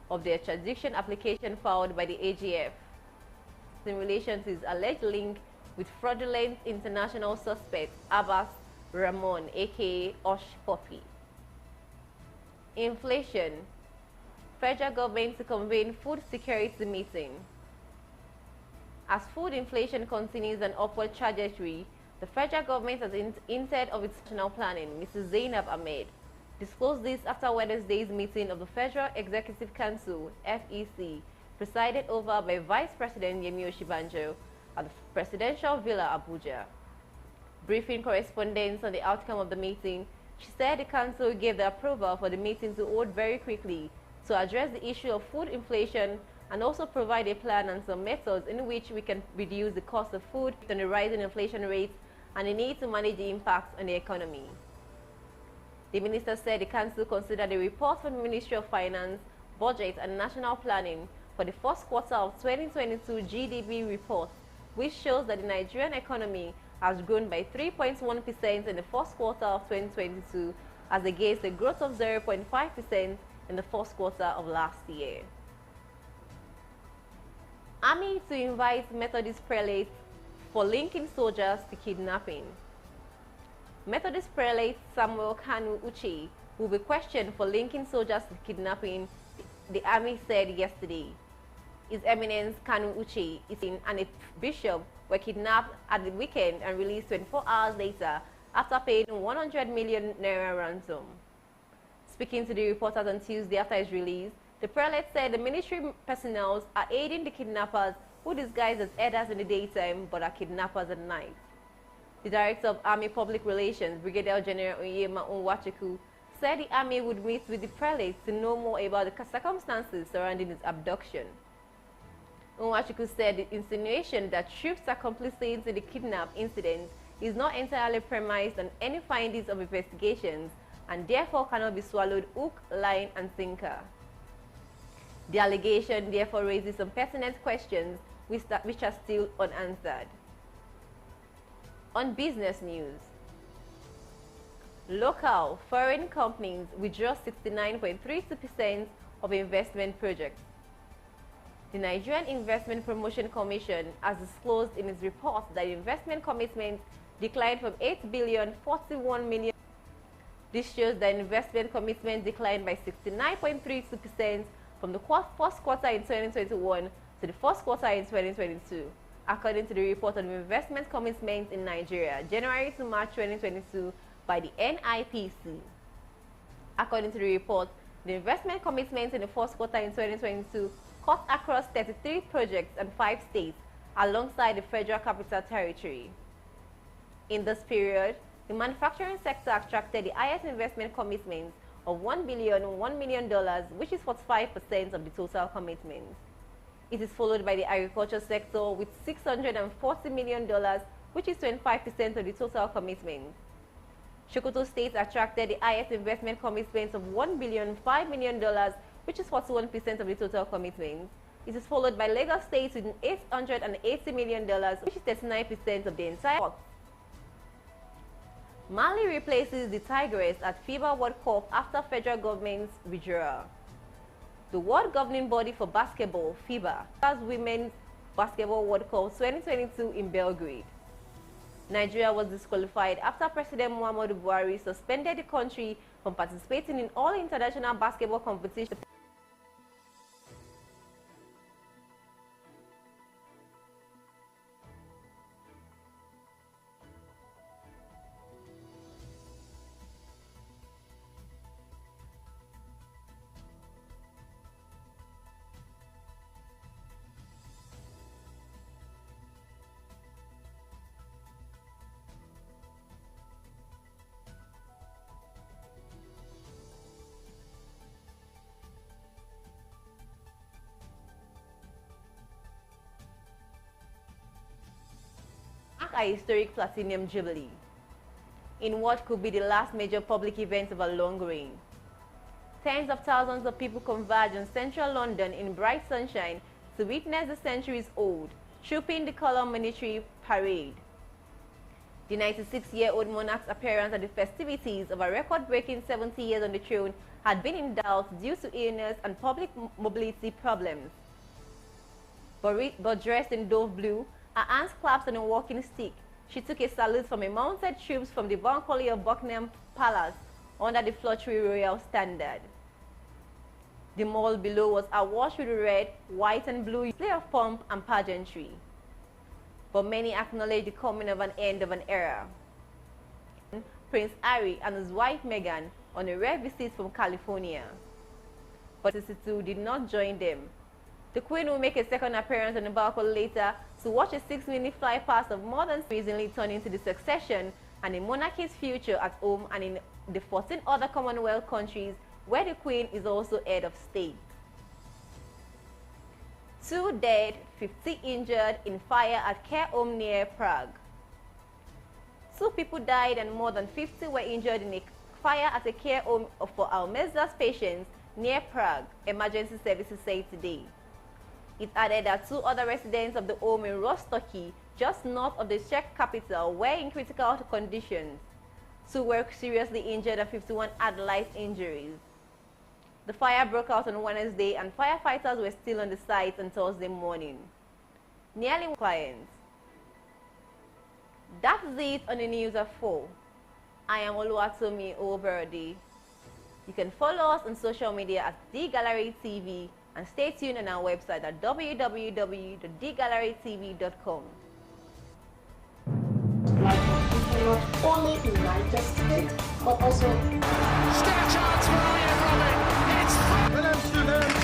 of the extradition application filed by the AGF in relation to his alleged link with fraudulent international suspect Abba Ramon, aka Osh Poppy. Inflation. Federal government to convene food security meeting. As food inflation continues an upward trajectory, the federal government has instead of its national planning, Mrs. Zainab Ahmed, disclosed this after Wednesday's meeting of the Federal Executive Council, FEC, presided over by Vice President Yemi Osinbajo at the Presidential Villa, Abuja. Briefing correspondents on the outcome of the meeting, she said the council gave the approval for the meeting to hold very quickly to address the issue of food inflation and also provide a plan and some methods in which we can reduce the cost of food and the rising inflation rates and the need to manage the impact on the economy. The minister said the council considered the report from the Ministry of Finance, Budget and National Planning for the first quarter of 2022 GDP report, which shows that the Nigerian economy has grown by 3.1% in the first quarter of 2022 as against a growth of 0.5% in the first quarter of last year. Army to invite Methodist prelates for linking soldiers to kidnapping. Methodist prelate Samuel Kanu Uche will be questioned for linking soldiers to kidnapping, the army said yesterday. His Eminence Kanu Uche and a bishop were kidnapped at the weekend and released 24 hours later after paying 100 million naira ransom. Speaking to the reporters on Tuesday after his release, the prelate said the military personnel are aiding the kidnappers who disguise as herders in the daytime but are kidnappers at night. The Director of Army Public Relations, Brigadier General Onyema Onwachukwu, said the army would meet with the prelate to know more about the circumstances surrounding his abduction. Onwachukwu said the insinuation that troops are complicit in the kidnap incident is not entirely premised on any findings of investigations and therefore cannot be swallowed hook, line and sinker. The allegation therefore raises some pertinent questions which are still unanswered. On business news, local foreign companies withdraw 69.32% of investment projects. The Nigerian Investment Promotion Commission has disclosed in its report that investment commitments declined from 8 billion 41 million. This shows that investment commitments declined by 69.32% from the first quarter in 2021 to the first quarter in 2022, according to the report on investment commitments in Nigeria, January to March 2022 by the NIPC. According to the report, the investment commitments in the first quarter in 2022 cut across 33 projects and 5 states alongside the Federal Capital Territory. In this period, the manufacturing sector attracted the highest investment commitments of $1 billion, which is 45% of the total commitments. It is followed by the agriculture sector with $640 million, which is 25% of the total commitments. Sokoto State attracted the highest investment commitments of $1 billion, $5 million, which is 41% of the total commitments. It is followed by Lagos State with $880 million, which is 39% of the entire pot. Mali replaces the Tigers at FIBA World Cup after federal government's withdrawal. The World Governing Body for Basketball, FIBA, has Women's Basketball World Cup 2022 in Belgrade. Nigeria was disqualified after President Muhammadu Buhari suspended the country from participating in all international basketball competitions. A historic Platinum Jubilee in what could be the last major public event of a long reign. Tens of thousands of people converge in central London in bright sunshine to witness the centuries-old Trooping the Colour military parade. The 96-year-old monarch's appearance at the festivities of a record-breaking 70 years on the throne had been in doubt due to illness and public mobility problems. But dressed in dove blue, her hands clasped on a walking stick, she took a salute from a mounted troops from the balcony of Buckingham Palace under the fluttery royal standard. The mall below was awash with red, white and blue display of pomp and pageantry. But many acknowledged the coming of an end of an era. Prince Harry and his wife Meghan on a rare visit from California. But CC2 did not join them. The Queen will make a second appearance on the balcony later to watch a 6-minute fly past of more than recently turning to the succession and the monarchy's future at home and in the 14 other Commonwealth countries where the Queen is also head of state. 2 dead, 50 injured in fire at care home near Prague. 2 people died and more than 50 were injured in a fire at a care home for Alzheimer's patients near Prague, emergency services said today. It added that 2 other residents of the home in Rostoki, just north of the Czech capital, were in critical conditions. 2 were seriously injured and 51 had light injuries. The fire broke out on Wednesday and firefighters were still on the site on Thursday morning. Nearly clients. That's it on the news at 4. I am Oluwatomi Oberodi. You can follow us on social media at The Gallery TV and stay tuned on our website at www.thegallerytv.com. Not only in United States, but also... Still a chance for Ryan Robin. It's...